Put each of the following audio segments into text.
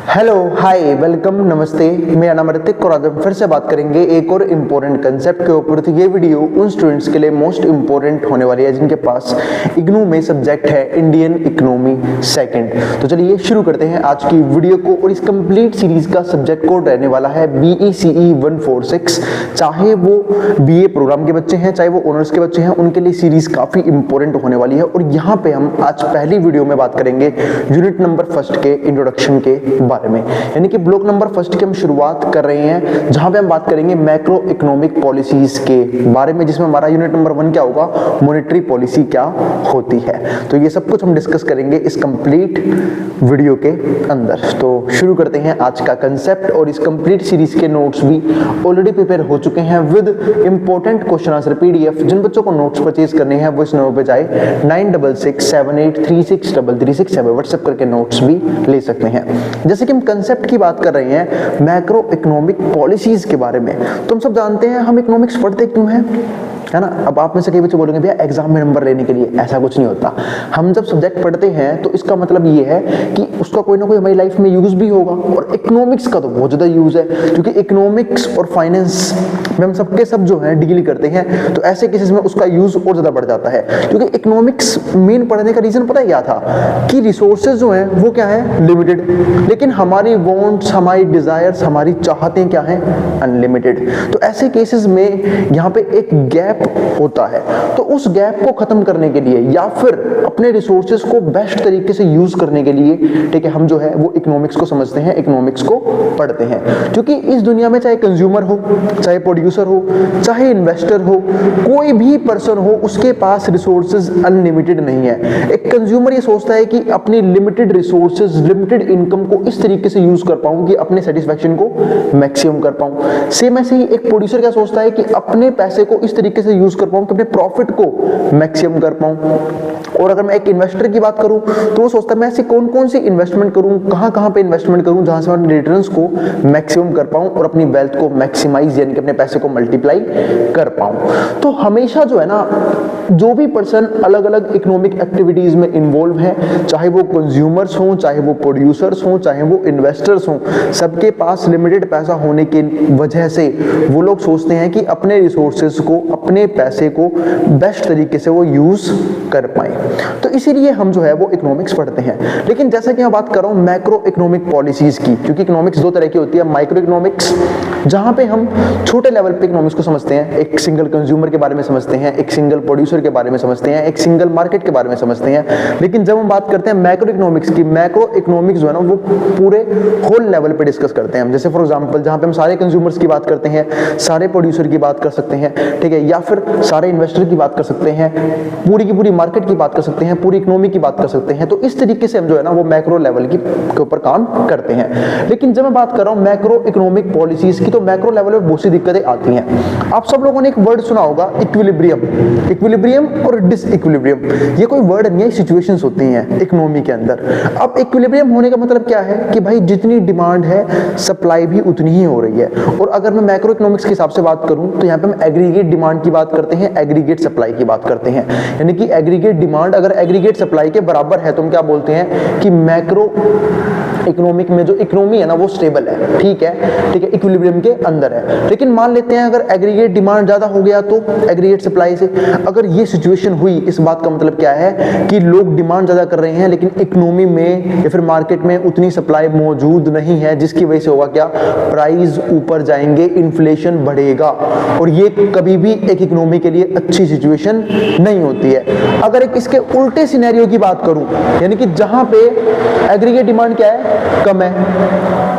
Hello hi welcome नमस्ते, मेरा नाम ऋतिक और आज हम फिर से बात करेंगे एक और इम्पोर्टेंट कंसेप्ट के ऊपर। तो ये वीडियो उन स्टूडेंट्स के लिए मोस्ट इम्पोर्टेंट होने वाली है जिनके पास इग्नू में सब्जेक्ट है इंडियन इकोनॉमी सेकंड। तो चलिए शुरू करते हैं आज की वीडियो को। और इस कंप्लीट सीरीज का सब्जेक्ट कोड रहने वाला है BECE 146। चाहे वो BA प्रोग्राम के बच्चे हैं, चाहे वो ऑनर्स के बच्चे हैं, उनके लिए सीरीज काफी इंपॉर्टेंट होने वाली है। और यहाँ पे हम आज पहली वीडियो में बात करेंगे यूनिट नंबर फर्स्ट के इंट्रोडक्शन के बारे में, यानी कि ब्लॉक नंबर फर्स्ट की हम शुरुआत कर रहे हैं जहां पे हम बात करेंगे मैक्रो इकोनॉमिक पॉलिसीज के बारे में, जिसमें हमारा यूनिट नंबर 1 क्या होगा, मॉनेटरी पॉलिसी क्या होती है। तो ये सब कुछ हम डिस्कस करेंगे इस कंप्लीट वीडियो के अंदर। तो शुरू करते हैं आज का कंसेप्ट। और इस कंप्लीट सीरीज के नोट्स भी ऑलरेडी प्रिपेयर हो चुके हैं with important question answer PDF। जिन बच्चों को नोट्स परचेज करने हैं वो इस नंबर पे जाए 9667836336 व्हाट्सएप करके नोट्स भी ले सकते हैं। जैसे कि हम कंसेप्ट की बात कर रहे हैं मैक्रो इकोनॉमिक पॉलिसीज के बारे में, तो हम सब जानते हैं हम इकोनॉमिक्स पढ़ते क्यों हैं, है ना। अब आप में से कई बच्चे बोलेंगे भैया एग्जाम में नंबर लेने के लिए, ऐसा कुछ नहीं होता। हम जब सब्जेक्ट पढ़ते हैं तो इसका मतलब ये है कि उसका कोई ना कोई हमारी लाइफ में यूज भी होगा। और इकोनॉमिक्स का तो बहुत ज्यादा यूज है, क्योंकि इकोनॉमिक्स और फाइनेंस में हम सबके सब जो है डील करते हैं, तो ऐसे केसेस में उसका यूज और ज्यादा बढ़ जाता है। क्योंकि इकोनॉमिक्स मेन पढ़ने का रीजन पता है क्या था, कि रिसोर्सेज जो है वो क्या है, लिमिटेड, लेकिन हमारी वांट्स, हमारी डिजायर्स, हमारी चाहतें क्या हैं, अनलिमिटेड। तो ऐसे केसेस में यहाँ पे एक गैप होता है। तो उस गैप को खत्म करने के लिए या फिर अपने रिसोर्सेज को बेस्ट तरीके से यूज करने के लिए, ठीक है, हम जो है वो इकोनॉमिक्स को समझते हैं, इकोनॉमिक्स को पढ़ते हैं। क्योंकि इस दुनिया में चाहे कंज्यूमर हो, चाहे प्रोड्यूसर हो, चाहे इन्वेस्टर हो, कोई भी पर्सन हो, उसके पास रिसोर्सेज अनलिमिटेड नहीं है। एक कंज्यूमर ये सोचता है कि अपनी लिमिटेड रिसोर्सेज, लिमिटेड इनकम को इस तरीके से यूज कर पाऊं कि अपने सेटिस्फैक्शन को मैक्सिमम कर पाऊं। सेम ऐसे ही एक प्रोड्यूसर क्या सोचता है कि अपने पैसे को इस तरीके से यूज कर पाऊं कि अपने प्रॉफिट को मैक्सिमम कर पाऊं। और अगर मैं एक इन्वेस्टर की बात करूं तो वो सोचता है मैं ऐसी कौन कौन सी इन्वेस्टमेंट करूं, कहां पे इन्वेस्टमेंट करूं जहां से मैं रिटर्न्स को मैक्सिमम कर पाऊं और अपनी वेल्थ को मैक्सिमाइज, यानी कि अपने पैसे को मल्टीप्लाई कर पाऊं। तो हमेशा जो है ना, जो भी पर्सन अलग अलग इकोनॉमिक एक्टिविटीज में इन्वॉल्व है, चाहे वो कंज्यूमर्स हों, चाहे वो प्रोड्यूसर्स हों, चाहे वो इन्वेस्टर्स हों, सबके पास लिमिटेड पैसा होने की वजह से वो लोग सोचते हैं कि अपने रिसोर्सेज को, अपने पैसे को बेस्ट तरीके से वो यूज कर पाए। तो इसीलिए हम जो है वो इकोनॉमिक्स पढ़ते हैं। लेकिन जैसा कि मैं बात कर रहा हूं मैक्रो इकोनॉमिक पॉलिसीज की, क्योंकि इकोनॉमिक्स दो तरह की होती है, माइक्रो इकोनॉमिक्स जहां पे हम छोटे लेवल पे इकोनॉमिक्स को समझते हैं, एक सिंगल कंज्यूमर के बारे में समझते हैं, एक सिंगल प्रोड्यूसर के बारे में समझते हैं, एक सिंगल मार्केट के बारे में समझते हैं। लेकिन जब हम बात करते हैं मैक्रो इकोनॉमिक्स की, मैक्रो इकोनॉमिक्स जो है ना वो पूरे होल लेवल पे डिस्कस करते हैं हम। जैसे फॉर एग्जांपल जहां पे हम सारे कंज्यूमर्स की बात करते हैं, सारे प्रोड्यूसर की बात कर सकते हैं, ठीक है, या फिर सारे इन्वेस्टर की बात कर सकते हैं, पूरी की पूरी मार्केट की बात कर सकते हैं, पूरी इकोनॉमी की बात कर सकते हैं। तो इस तरीके से हम जो है ना वो मैक्रो लेवल के ऊपर काम करते हैं। लेकिन जब मैं बात कर रहा हूं मैक्रो इकोनॉमिक पॉलिसीज की, तो मैक्रो लेवल में बहुत सी दिक्कतें आती हैं। आप सब लोगों ने एक वर्ड सुना होगा, इक्विलिब्रियम। इक्विलिब्रियम और डिसइक्विलिब्रियम, ये कोई वर्ड नहीं है, सिचुएशंस होती हैं इकोनॉमी के अंदर। अब इक्विलिब्रियम होने का मतलब क्या है कि भाई जितनी डिमांड है सप्लाई भी उतनी ही हो रही है। और अगर मैं मैक्रो इकोनॉमिक्स के हिसाब से बात करूं तो यहाँ पे हम एग्रीगेट डिमांड की बात करते हैं, एग्रीगेट सप्लाई की बात करते हैं। यानी कि एग्रीगेट डिमांड अगर एग्रीगेट सप्लाई के बराबर है तो हम क्या बोलते हैं कि मैक्रो इकोनॉमिक में जो इकोनॉमी है ना वो स्टेबल है, ठीक है, इक्विलिब्रियम के अंदर है। लेकिन मान लेते हैं अगर एग्रीगेट डिमांड ज्यादा हो गया तो एग्रीगेट सप्लाई से, अगर ये सिचुएशन हुई, इस बात का मतलब क्या है कि लोग डिमांड ज्यादा कर रहे हैं लेकिन इकोनॉमी में या फिर मार्केट में उतनी सप्लाई मौजूद नहीं है, जिसकी वजह से होगा क्या, प्राइस ऊपर जाएंगे, इन्फ्लेशन बढ़ेगा। और ये कभी भी एक इकोनॉमी के लिए अच्छी सिचुएशन नहीं होती है। अगर एक इसके उल्टे सिनेरियो की बात करूं, यानी कि जहां पे एग्रीगेट डिमांड क्या है, कम है,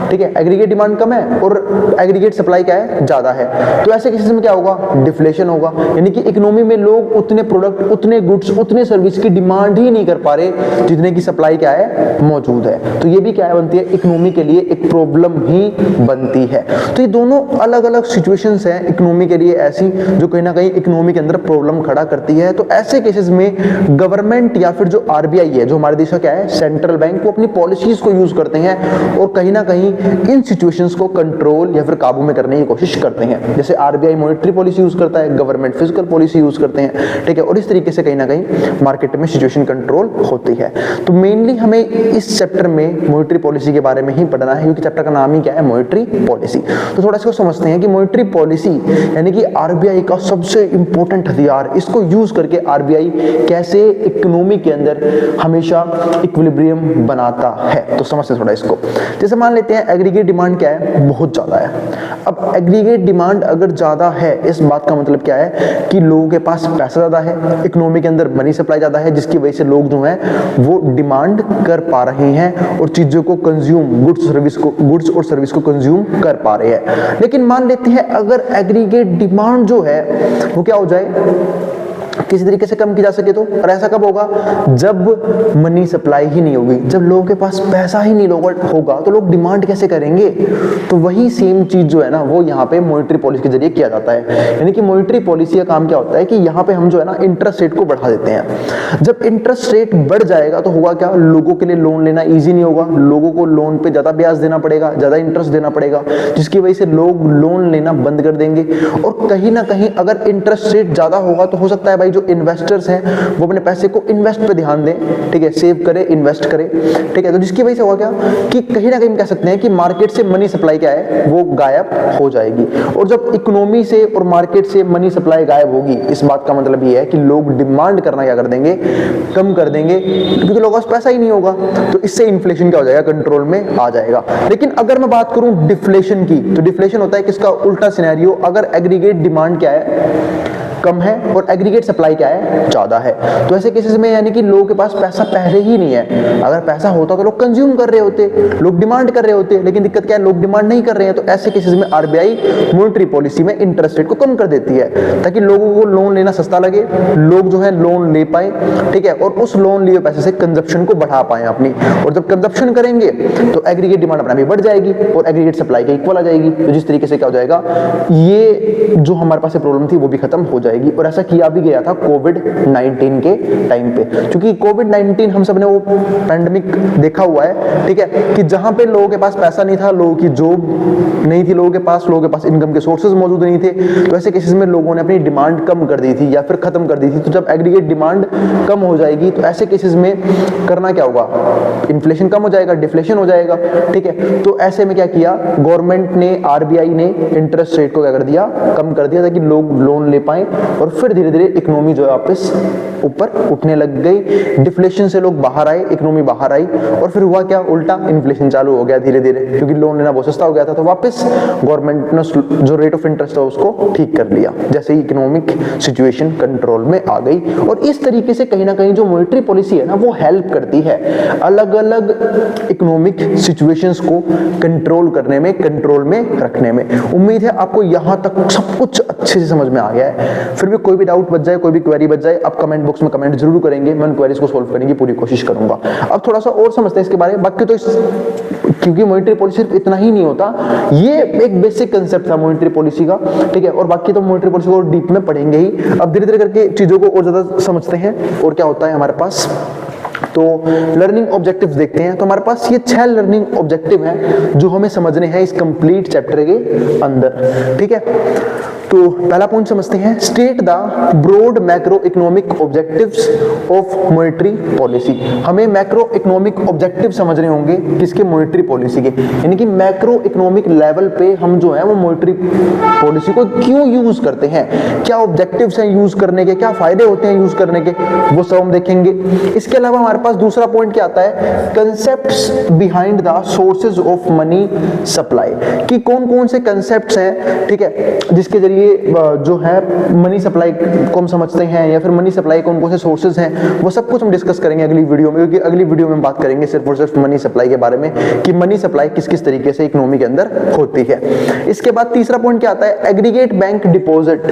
ठीक है, एग्रीगेट डिमांड कम है और एग्रीगेट सप्लाई क्या है, ज्यादा है, तो ऐसे केसेस में क्या होगा, डिफ्लेशन होगा। यानी कि इकोनॉमी में लोग उतने प्रोडक्ट, उतने गुड्स, उतने सर्विस की डिमांड ही नहीं कर पा रहे जितने की सप्लाई क्या है, मौजूद है। तो ये भी क्या है, बनती है इकोनॉमी के लिए एक प्रॉब्लम ही बनती है। तो ये दोनों अलग अलग सिचुएशंस हैं इकोनॉमी के लिए ऐसी, जो कहीं ना कहीं इकोनॉमी के अंदर प्रॉब्लम खड़ा करती है। तो ऐसे केसेस में गवर्नमेंट या फिर जो RBI है, जो हमारे देश का क्या है सेंट्रल बैंक, वो अपनी पॉलिसीज को यूज करता करते हैं और कहीं ना कहीं इन सिचुएशंस को कंट्रोल या फिर काबू में करने की कोशिश करते हैं। जैसे आरबीआई मॉनेटरी पॉलिसी यूज करता है, गवर्नमेंट फिजिकल पॉलिसी यूज करते हैं, ठीक है, और इस तरीके से कहीं ना कहीं मार्केट में सिचुएशन कंट्रोल होती है। तो मेनली हमें इस चैप्टर में मॉनेटरी पॉलिसी के बारे में ही पढ़ना है, क्योंकि चैप्टर का नाम ही क्या है, मॉनेटरी पॉलिसी। तो थोड़ा इसको समझते हैं कि मॉनेटरी पॉलिसी यानी कि आरबीआई का सबसे इंपॉर्टेंट हथियार, इसको यूज करके आरबीआई कैसे इकोनॉमी के अंदर हमेशा इक्विलिब्रियम बनाता है। तो समझते थोड़ा इसको। जैसे मान लेते हैं एग्रीगेट डिमांड क्या है, बहुत ज्यादा है। अब एग्रीगेट डिमांड अगर ज्यादा है, इस बात का मतलब क्या है कि लोगों के पास पैसा ज्यादा है, इकोनॉमी के अंदर मनी सप्लाई ज्यादा है, जिसकी वजह से लोग जो है वो डिमांड कर पा रहे हैं और चीजों को कंज्यूम, गुड्स और सर्विस को कंज्यूम कर पा रहे हैं। लेकिन मान लेते हैं अगर एग्रीगेट डिमांड जो है वो क्या हो जाए, किसी तरीके से कम की जा सके तो। और ऐसा कब होगा, जब मनी सप्लाई ही नहीं होगी, जब लोगों के पास पैसा ही नहीं होगा तो लोग डिमांड कैसे करेंगे। तो वही सेम चीज जो है ना वो यहाँ पे मॉनेटरी पॉलिसी के जरिए किया जाता है। यानी कि मॉनेटरी पॉलिसी का काम क्या होता है कि यहाँ पे हम जो है ना इंटरेस्ट रेट को बढ़ा देते हैं। जब इंटरेस्ट रेट बढ़ जाएगा तो होगा क्या, लोगों के लिए लोन लेना ईजी नहीं होगा, लोगों को लोन पे ज्यादा ब्याज देना पड़ेगा, ज्यादा इंटरेस्ट देना पड़ेगा, जिसकी वजह से लोग लोन लेना बंद कर देंगे। और कहीं ना कहीं अगर इंटरेस्ट रेट ज्यादा होगा तो हो सकता है भाई जो इन्वेस्टर्स हैं वो अपने पैसे को इन्वेस्ट पे ध्यान दें, ठीक है, सेव करें, इन्वेस्ट करें, ठीक है। तो जिसकी वजह से होगा क्या कि कहीं ना कहीं कह सकते हैं कि मार्केट से मनी सप्लाई क्या है वो गायब हो जाएगी। और जब इकोनॉमी से और मार्केट से मनी सप्लाई गायब होगी, इस बात का मतलब ये है कि लोग डिमांड करना क्या कर देंगे, कम कर देंगे, क्योंकि लोगों के पास पैसा ही नहीं होगा। तो इससे इन्फ्लेशन क्या हो जाएगा, कंट्रोल में आ जाएगा। लेकिन अगर मैं बात करूं डिफ्लेशन की, तो डिफ्लेशन होता है किसका, उल्टा सिनेरियो। अगर एग्रीगेट डिमांड क्या है, कम है, और एग्रीगेट सप्लाई क्या है, ज्यादा है, तो ऐसे केसेस में यानी कि लोगों के पास पैसा पहले ही नहीं है। अगर पैसा होता तो लोग कंज्यूम कर रहे होते, लोग डिमांड कर रहे होते, लेकिन दिक्कत क्या है, लोग डिमांड नहीं कर रहे हैं। तो ऐसे केसेस में आरबीआई मॉनेटरी पॉलिसी में इंटरेस्ट रेट को कम कर देती है, ताकि लोगों को लोन लेना सस्ता लगे, लोग जो है लोन ले पाए, ठीक है, और उस लोन लिए पैसे से कंजप्शन को बढ़ा पाए अपनी। और जब कंजप्शन करेंगे तो एग्रीगेट डिमांड अपना भी बढ़ जाएगी और एग्रीगेट सप्लाई के इक्वल आ जाएगी। तो जिस तरीके से क्या हो जाएगा, ये जो हमारे पास प्रॉब्लम थी वो भी खत्म हो जाएगी। और ऐसा किया भी गया था कोविड-19 के टाइम पे, क्योंकि कोविड-19 हम सब ने वो पैंडेमिक देखा हुआ है, ठीक है, कि जहां पे लोगों के पास पैसा नहीं था, लोगों की जॉब नहीं थी, लोगों के पास इनकम के सोर्सेज मौजूद नहीं थे, तो ऐसे केसेस में लोगों ने अपनी डिमांड कम कर दी थी या फिर खत्म कर दी थी। तो जब एग्रीगेट डिमांड कम हो जाएगी तो ऐसे केसेस में करना क्या होगा, इन्फ्लेशन कम हो जाएगा, डिफ्लेशन हो जाएगा, ठीक है। तो ऐसे में क्या किया गवर्नमेंट ने, आरबीआई ने इंटरेस्ट रेट को क्या कर दिया, कम कर दिया, ताकि लोग लोन ले पाए और फिर धीरे धीरे इकोनॉमी जो है वापस ऊपर उठने लग गई। डिफ्लेशन से लोग बाहर आए, इकोनॉमी बाहर आई, और फिर हुआ क्या, उल्टा इन्फ्लेशन चालू हो गया धीरे धीरे, क्योंकि लोन लेना बहुत सस्ता हो गया था। तो वापस गवर्नमेंट ने जो रेट ऑफ इंटरेस्ट है उसको ठीक कर लिया, जैसे ही इकोनॉमिक सिचुएशन कंट्रोल में आ गई। और इस तरीके से कहीं ना कहीं जो मॉनेटरी पॉलिसी है ना वो हेल्प करती है अलग अलग इकोनॉमिक सिचुएशंस को कंट्रोल करने में, कंट्रोल में रखने में। उम्मीद है आपको यहां तक सब कुछ अच्छे से समझ में आ गया है। फिर भी कोई भी डाउट बच जाए, कोई भी क्वेरी बच जाए, आप कमेंट बॉक्स में कमेंट जरूर करेंगे, मैं उन क्वेरीज को सोल्व करने की पूरी कोशिश करूंगा। अब थोड़ा सा और समझते हैं इसके बारे में। बाकी तो क्योंकि मॉनेटरी पॉलिसी सिर्फ इतना ही नहीं होता, ये एक बेसिक कंसेप्ट था मॉनेटरी पॉलिसी का, ठीक है, और बाकी तो मॉनेटरी पॉलिसी को डीप में पढ़ेंगे ही। अब धीरे धीरे करके चीजों को और ज्यादा समझते हैं और क्या होता है हमारे पास। तो लर्निंग ऑब्जेक्टिव्स देखते हैं। तो हमारे पास ये 6 लर्निंग ऑब्जेक्टिव हैं जो हमें समझने हैं इस कंप्लीट चैप्टर के अंदर, ठीक है। तो पहला पॉइंट समझते हैं, state the broad macroeconomic objectives of monetary policy. हमें मैक्रो इकोनॉमिक ऑब्जेक्टिव समझने होंगे किसके, मॉनेटरी पॉलिसी के। यानी कि मैक्रो इकोनॉमिक लेवल पे हम जो है वो मॉनेटरी पॉलिसी को क्यों यूज करते हैं, क्या ऑब्जेक्टिव्स हैं यूज करने के, क्या फायदे होते हैं यूज करने के, वो सब हम देखेंगे। इसके अलावा हमारे पास दूसरा पॉइंट क्या आता है, concepts behind the sources of money supply, कि कौन कौन से कंसेप्ट्स हैं, ठीक है, जिसके जरिए जो है मनी सप्लाई को हम समझते हैं, या फिर मनी सप्लाई कौन कौन से सोर्सेज हैं, वो सब कुछ हम डिस्कस करेंगे अगली वीडियो में। क्योंकि अगली वीडियो में हम बात करेंगे सिर्फ और सिर्फ मनी सप्लाई के बारे में, कि मनी सप्लाई किस किस तरीके से इकोनॉमी के अंदर होती है। इसके बाद तीसरा पॉइंट क्या आता है, aggregate bank deposit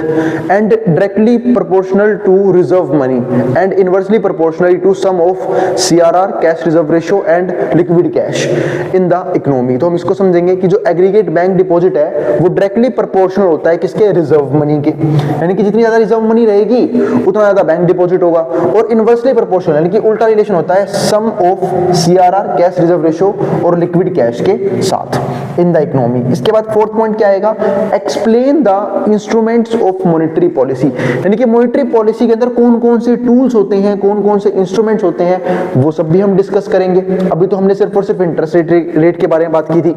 and directly proportional to reserve money and inversely proportional to sum of CRR, cash reserve ratio and liquid cash in the economy. तो हम इसको समझेंगे कि जो एग्रीगेट बैंक डिपॉजिट है वो डायरेक्टली प्रोपोर्शनल होता है किसके, रिजर्व मनी के, यानी कि जितनी ज्यादा रिजर्व मनी रहेगी उतना ज्यादा बैंक डिपॉजिट होगा, और इनवर्सली प्रोपोर्शनल यानी कि उल्टा रिलेशन होता है sum of CRR cash reserve ratio और लिक्विड कैश के साथ इन द इकोनॉमी। इसके बाद फोर्थ पॉइंट क्या आएगा, explain the instruments of monetary policy, यानी कि मॉनेटरी पॉलिसी के अंदर कौन कौन से टूल्स होते हैं, कौन कौन से इंस्ट्रूमेंट्स होते हैं, वो सब भी हम डिस्कस करेंगे। अभी तो हमने सिर्फ और सिर्फ इंटरेस्ट रेट के बारे में बात की थी।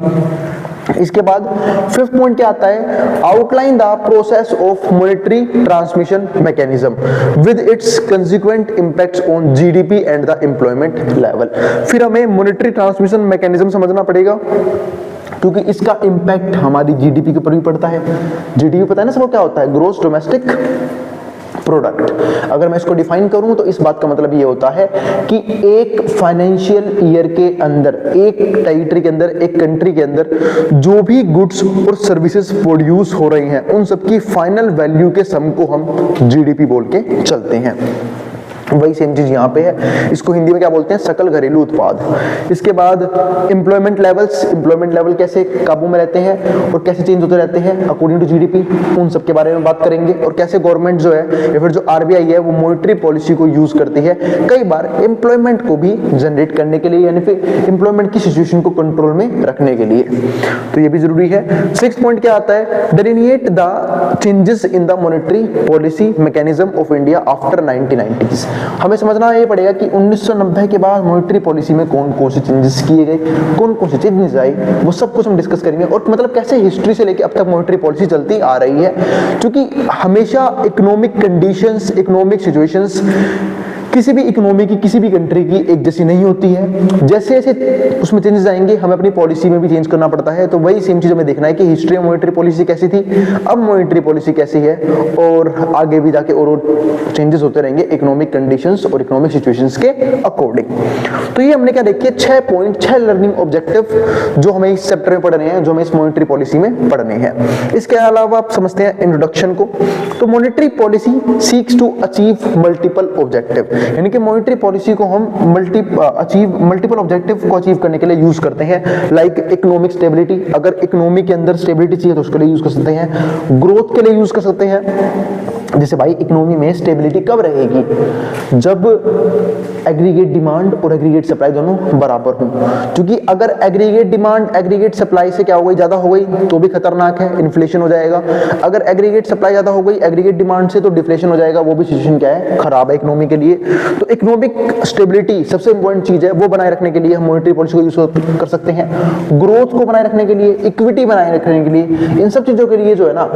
इसके बाद फिफ्थ पॉइंट क्या आता है, outline the process of monetary transmission mechanism with its consequent impacts on GDP and the employment level. फिर हमें मॉनेटरी ट्रांसमिशन मैकेनिज्म समझना पड़ेगा, क्योंकि इसका इंपैक्ट हमारी जीडीपी के ऊपर भी पड़ता है। जीडीपी पता है ना सबको क्या होता है, ग्रॉस डोमेस्टिक प्रोडक्ट। अगर मैं इसको डिफाइन करूं तो इस बात का मतलब ये होता है कि एक फाइनेंशियल ईयर के अंदर, एक टेरिटरी के अंदर, एक कंट्री के अंदर जो भी गुड्स और सर्विसेज प्रोड्यूस हो रही हैं उन सबकी फाइनल वैल्यू के सम को हम जीडीपी बोल के चलते हैं। वही सेम चीज यहाँ पे है, इसको हिंदी में क्या बोलते हैं, सकल घरेलू उत्पाद। इसके बाद एम्प्लॉयमेंट लेवल्स, एम्प्लॉयमेंट लेवल कैसे काबू में रहते हैं और कैसे चेंज होते रहते हैं अकॉर्डिंग टू जीडीपी, उन सब के बारे में बात करेंगे। और कैसे गवर्नमेंट जो है या फिर जो आरबीआई है वो मॉनेटरी पॉलिसी को यूज करती है कई बार एम्प्लॉयमेंट को भी जनरेट करने के लिए, यानी फिर एम्प्लॉयमेंट की सिचुएशन को कंट्रोल में रखने के लिए, तो ये भी जरूरी है। सिक्स्थ पॉइंट क्या आता है, delineate the changes in the monetary policy mechanism of India after 1990s। हमें समझना ये पड़ेगा कि 1990 के बाद मॉनेटरी पॉलिसी में कौन कौन से चेंजेस किए गए, कौन कौन से चेंजेस आए, वो सब कुछ हम डिस्कस करेंगे। और मतलब कैसे हिस्ट्री से लेके अब तक मॉनेटरी पॉलिसी चलती आ रही है, क्योंकि हमेशा इकोनॉमिक कंडीशंस, इकोनॉमिक सिचुएशंस किसी भी इकोनॉमी की, किसी भी कंट्री की एक जैसी नहीं होती है। जैसे जैसे उसमें चेंजेस आएंगे हमें अपनी पॉलिसी में भी चेंज करना पड़ता है। तो वही सेम चीज हमें देखना है कि हिस्ट्री में मॉनेटरी पॉलिसी कैसी थी, अब मॉनेटरी पॉलिसी कैसी है, और आगे भी जाके और चेंजेस होते रहेंगे इकोनॉमिक कंडीशंस और इकोनॉमिक सिचुएशंस के अकॉर्डिंग। तो ये हमने क्या देखिए 6 पॉइंट, 6 लर्निंग ऑब्जेक्टिव जो हमें इस चैप्टर में पढ़ने हैं, जो हमें इस मॉनेटरी पॉलिसी में पढ़ने हैं। इसके अलावा आप समझते हैं इंट्रोडक्शन को। तो monetary policy seeks to achieve multiple objective, यानी कि मॉनेटरी पॉलिसी को हम मल्टीपल ऑब्जेक्टिव को अचीव करने के लिए यूज करते हैं। लाइक इकोनॉमिक स्टेबिलिटी, अगर इकोनॉमी के अंदर स्टेबिलिटी चाहिए तो उसके लिए यूज कर सकते हैं। ग्रोथ के लिए यूज कर सकते हैं, जैसे भाई इकोनॉमी में स्टेबिलिटी कब रहेगी, जब एग्रीगेट डिमांड और एग्रीगेट सप्लाई दोनों बराबर हों। क्योंकि अगर एग्रीगेट डिमांड एग्रीगेट सप्लाई से क्या हो गई, ज्यादा हो गई तो भी खतरनाक है, इन्फ्लेशन हो जाएगा। अगर एग्रीगेट सप्लाई ज्यादा हो गई एग्रीगेट डिमांड से तो डिफ्लेशन हो जाएगा, वो भी सिचुएशन क्या है, खराब है इकोनॉमी के लिए। तो इकोनॉमिक स्टेबिलिटी सबसे इंपॉर्टेंट चीज है, वो बनाए रखने के लिए हम मॉनेटरी पॉलिसी को यूज कर सकते हैं। ग्रोथ को बनाए रखने के लिए, इक्विटी बनाए रखने के लिए, इन सब चीजों के लिए जो है ना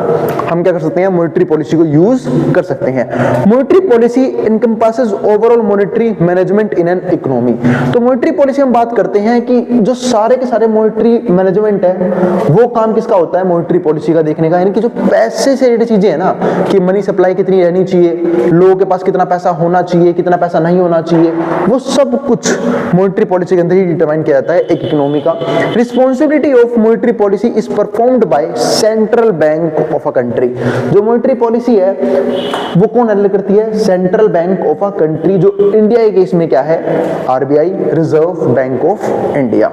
हम क्या कर सकते हैं, मॉनेटरी पॉलिसी को यूज कर सकते हैं। Monetary policy encompasses overall monetary management in an economy. तो मॉनेटरी पॉलिसी हम बात करते हैं कि जो सारे के सारे मॉनेटरी मैनेजमेंट है वो काम किसका होता है, मॉनेटरी पॉलिसी का देखने का। यानी कि जो पैसे से रिलेटेड चीजें है ना, कि मनी सप्लाई कितनी रहनी चाहिए, लोगों के पास कितना पैसा होना चाहिए, कितना पैसा नहीं होना चाहिए, वो सब कुछ मॉनेटरी पॉलिसी के अंदर ही डिटरमाइन किया जाता है एक इकोनॉमी का। Responsibility of monetary policy is performed by central bank of a country. जो मॉनेटरी पॉलिसी है वो कौन हैंडल करती है, central bank of a country, जो इंडिया के केस में क्या है, RBI, reserve bank of India.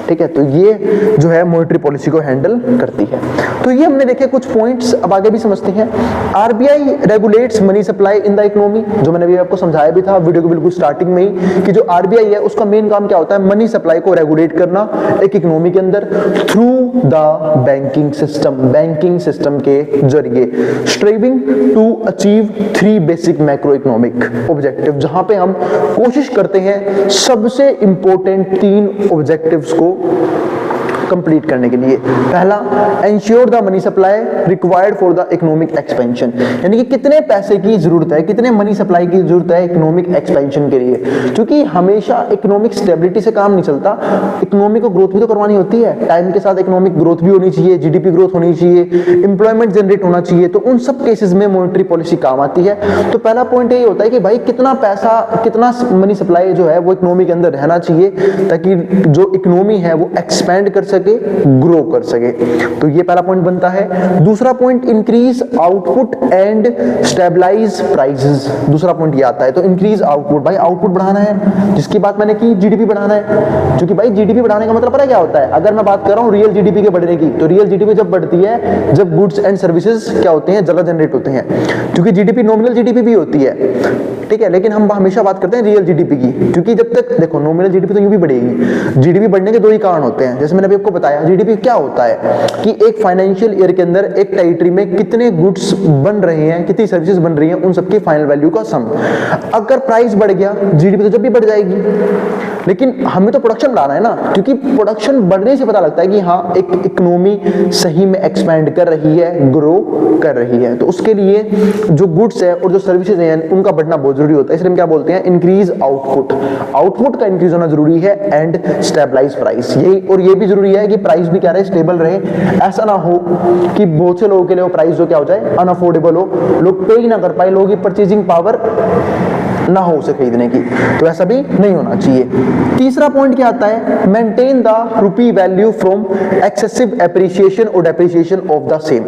ठीक है, तो ये जो है मॉनेटरी पॉलिसी को हैंडल करती है। तो ये हमने देखे कुछ पॉइंट्स, अब आगे भी समझते हैं। RBI regulates money supply in the economy, जो मैंने अभी आपको समझाया भी था वीडियो के बिल्कुल स्टार्टिंग में ही, कि जो आरबीआई है उसका मेन काम क्या होता है, मनी सप्लाई को रेगुलेट करना एक इकोनॉमी के अंदर थ्रू द बैंकिंग सिस्टम के जरिए, striving to achieve 3 basic macroeconomic objective, जहां पे हम कोशिश करते हैं सबसे इंपॉर्टेंट 3 ऑब्जेक्टिव्स को कंप्लीट करने के लिए। पहला, ensure the money supply required for the economic expansion, यानी कि कितने पैसे की जरूरत है, कितने मनी सप्लाई की जरूरत है इकोनॉमिक एक्सपेंशन के लिए। क्योंकि हमेशा इकोनॉमिक स्टेबिलिटी से काम नहीं चलता, इकोनॉमी को ग्रोथ भी तो करवानी होती है, टाइम के साथ इकोनॉमिक ग्रोथ भी होनी चाहिए, जीडीपी ग्रोथ होनी चाहिए, एम्प्लॉयमेंट जनरेट होना चाहिए। तो उन सब केसेस में मॉनेटरी पॉलिसी काम आती है। तो पहला पॉइंट यही होता है कि भाई कितना पैसा, कितना मनी सप्लाई जो है वो इकोनॉमी के अंदर रहना चाहिए, ताकि जो इकोनॉमी है वो एक्सपेंड कर सके, ग्रो कर सके। तो ये पहला पॉइंट बनता है। दूसरा point, increase output and stabilise prices. दूसरा पॉइंट ये आता है। तो इंक्रीज आउटपुट, भाई आउटपुट बढ़ाना है, जिसकी बात मैंने की जीडीपी बढ़ाना है, क्योंकि भाई जीडीपी बढ़ाने का मतलब पता क्या होता है। अगर मैं बात कर रहा हूँ रियल जीडीपी के बढ़ने की, तो रियल जीडीपी जब बढ़ती है जब गुड्स एंड सर्विसेज क्या होते हैं, ज्यादा जनरेट होते हैं, क्योंकि जीडीपी नॉमिनल जीडीपी भी होती है, ठीक है, लेकिन हम हमेशा बात करते हैं रियल जीडीपी की, क्योंकि जब तक देखो नॉमिनल जीडीपी तो यूं भी बढ़ेगी। जीडीपी बढ़ने के दो ही कारण होते हैं, जैसे मैंने अभी आपको बताया। जीडीपी क्या होता है कि एक फाइनेंशियल ईयर के अंदर एक टेरिटरी में कितने गुड्स बन रहे हैं, कितनी सर्विसेज बन रही हैं, उन सबकी फाइनल वैल्यू का सम। अगर प्राइस बढ़ गया, जीडीपी तो जब भी बढ़ जाएगी, लेकिन हमें तो प्रोडक्शन बढ़ाना है ना, क्योंकि प्रोडक्शन बढ़ने से पता लगता है कि हाँ एक इकोनॉमी सही में एक्सपैंड कर रही है, ग्रो कर रही है। तो उसके लिए जो गुड्स है और जो सर्विसेज हैं उनका बढ़ना बहुत जरूरी होता है। इसलिए हम क्या बोलते हैं, इंक्रीज आउटपुट। आउटपुट का इंक्रीज होना जरूरी है एंड स्टेबलाइज प्राइस। यही और ये भी जरूरी है कि प्राइस भी क्या रहे, स्टेबल रहे। ऐसा ना हो कि बहुत से लोगों के लिए वो प्राइस जो क्या हो जाए, अनअफोर्डेबल हो, लोग पे ही ना कर पाए, लोगों की परचेजिंग पावर ना हो उसे खरीदने की। तो ऐसा भी नहीं होना चाहिए। तीसरा पॉइंट क्या आता है, maintain the rupee value from excessive appreciation और डेप्रिसिएशन ऑफ द सेम।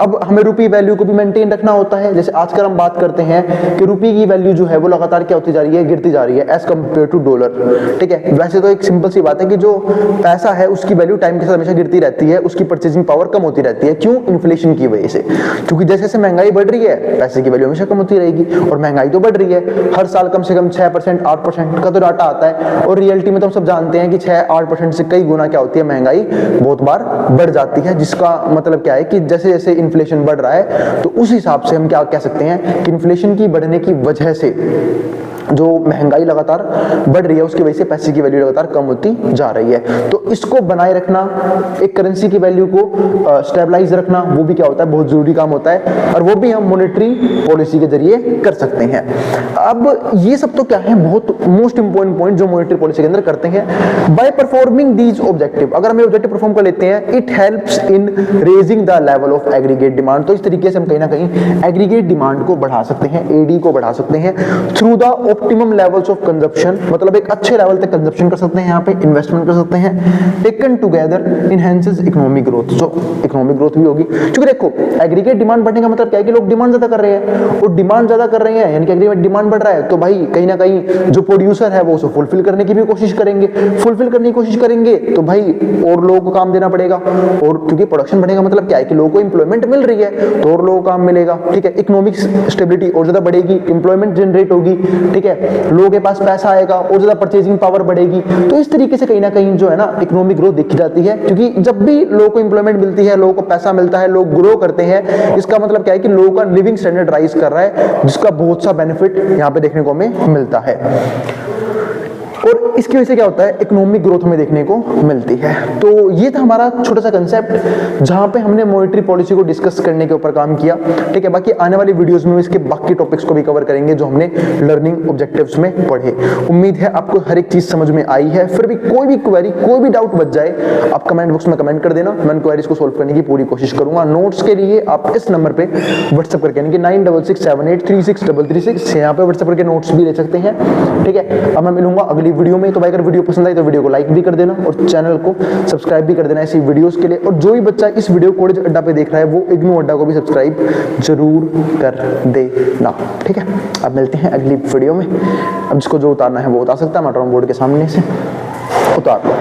अब हमें रुपी वैल्यू को भी मेंटेन रखना होता है। जैसे आजकल हम बात करते हैं कि रुपी की वैल्यू जो है वो लगातार क्या होती जा रही है, गिरती जा रही है एज कंपेयर टू डॉलर, ठीक है। वैसे तो एक सिंपल सी बात है कि जो पैसा है उसकी वैल्यू टाइम के साथ हमेशा गिरती रहती है, उसकी परचेजिंग पावर कम होती रहती है। क्यों? इन्फ्लेशन की वजह से, क्योंकि जैसे जैसे महंगाई बढ़ रही है पैसे की वैल्यू हमेशा कम होती रहेगी, और महंगाई तो बढ़ रही है। हर साल कम से कम 6% 8% का तो डाटा आता है, और रियलिटी में तो हम सब जानते हैं कि 6-8% से कई गुना क्या होती है, महंगाई बहुत बार बढ़ जाती है। जिसका मतलब क्या है कि जैसे जैसे इन्फ्लेशन बढ़ रहा है तो उस हिसाब से हम क्या कह सकते हैं कि इन्फ्लेशन की बढ़ने की वजह से जो महंगाई लगातार बढ़ रही है उसकी वजह से पैसे की वैल्यू लगातार कम होती जा रही है। तो इसको बनाए रखना, एक करेंसी की वैल्यू को स्टेबलाइज रखना, वो भी क्या होता है, बहुत जरूरी काम होता है, और वो भी हम मॉनेटरी पॉलिसी के जरिए कर सकते हैं। अब ये सब तो क्या है, बहुत मोस्ट इंपोर्टेंट पॉइंट जो मॉनेटरी पॉलिसी के अंदर करते हैं। बाय परफॉर्मिंग दीज ऑब्जेक्टिव, अगर हम ऑब्जेक्टिव परफॉर्म कर लेते हैं, it helps in raising the level of aggregate demand. तो इस तरीके से हम कहीं ना कहीं एग्रीगेट डिमांड को बढ़ा सकते हैं, एडी को बढ़ा सकते हैं through the optimum levels of consumption, मतलब एक अच्छे लेवल तक कंजप्शन कर सकते हैं, यहाँ पे इन्वेस्टमेंट कर सकते हैं। Taken together enhances economic growth, जो इकोनॉमिक ग्रोथ भी होगी। क्योंकि देखो एग्रीगेट डिमांड बढ़ने का मतलब क्या है कि लोग डिमांड ज्यादा कर रहे हैं, और डिमांड ज्यादा कर रहे हैं यानी कि एग्रीगेट डिमांड बढ़ रहा है, तो भाई कहीं ना कहीं जो प्रोड्यूसर है वो उसे फुलफिल करने की भी कोशिश करेंगे। फुलफिल करने की कोशिश करेंगे तो भाई और लोगों को काम देना पड़ेगा, और क्योंकि प्रोडक्शन बढ़ने का मतलब क्या है कि लोगों को इंप्लॉयमेंट मिल रही है तो और लोगों को काम मिलेगा, ठीक है। इकोनॉमिक स्टेबिलिटी और ज्यादा बढ़ेगी, इंप्लॉयमेंट जनरेट होगी, ठीक है, लोगों के पास पैसा आएगा और ज्यादा परचेजिंग पावर बढ़ेगी। तो इस तरीके से कहीं ना कहीं जो है ना इकोनॉमिक ग्रोथ देखी जाती है, क्योंकि जब भी लोगों को इंप्लॉयमेंट मिलती है, लोगों को पैसा मिलता है, लोग ग्रो करते हैं, इसका मतलब क्या है कि लोगों का लिविंग स्टैंडर्ड राइज कर रहा है, जिसका बहुत सा बेनिफिट यहाँ पे देखने को हमें मिलता है। और इसकी वजह से क्या होता है, इकोनॉमिक ग्रोथ हमें देखने को मिलती है। तो ये था हमारा छोटा सा कंसेप्ट जहां पे हमने मॉनेटरी पॉलिसी को डिस्कस करने के ऊपर काम किया, ठीक है। बाकी आने वाली वीडियोस में इसके बाकी टॉपिक्स को भी कवर करेंगे जो हमने लर्निंग ऑब्जेक्टिव्स में पढ़े। उम्मीद है आपको हर एक चीज समझ में आई है। फिर भी कोई भी क्वेरी, कोई भी डाउट बच जाए, आप कमेंट बॉक्स में कमेंट कर देना, मैं क्वेरीज को सोल्व करने की पूरी कोशिश करूंगा। नोट्स के लिए आप इस नंबर पे व्हाट्सएप करके, यानी कि 9667836336 यहाँ पे व्हाट्सएप करके नोट्स भी ले सकते हैं, ठीक है। अब मैं मिलूंगा अगली वीडियो में। तो भाई अगर वीडियो पसंद आई तो वीडियो को लाइक भी कर देना और चैनल को सब्सक्राइब भी कर देना ऐसी वीडियोस के लिए। और जो भी बच्चा इस वीडियो कॉलेज अड्डा पे देख रहा है वो इग्नू अड्डा को भी सब्सक्राइब जरूर कर देना, ठीक है। अब मिलते हैं अगली वीडियो में। अब जिसको जो उतारना है वो उतार सकता है, मैं बोर्ड के सामने से उतार लो।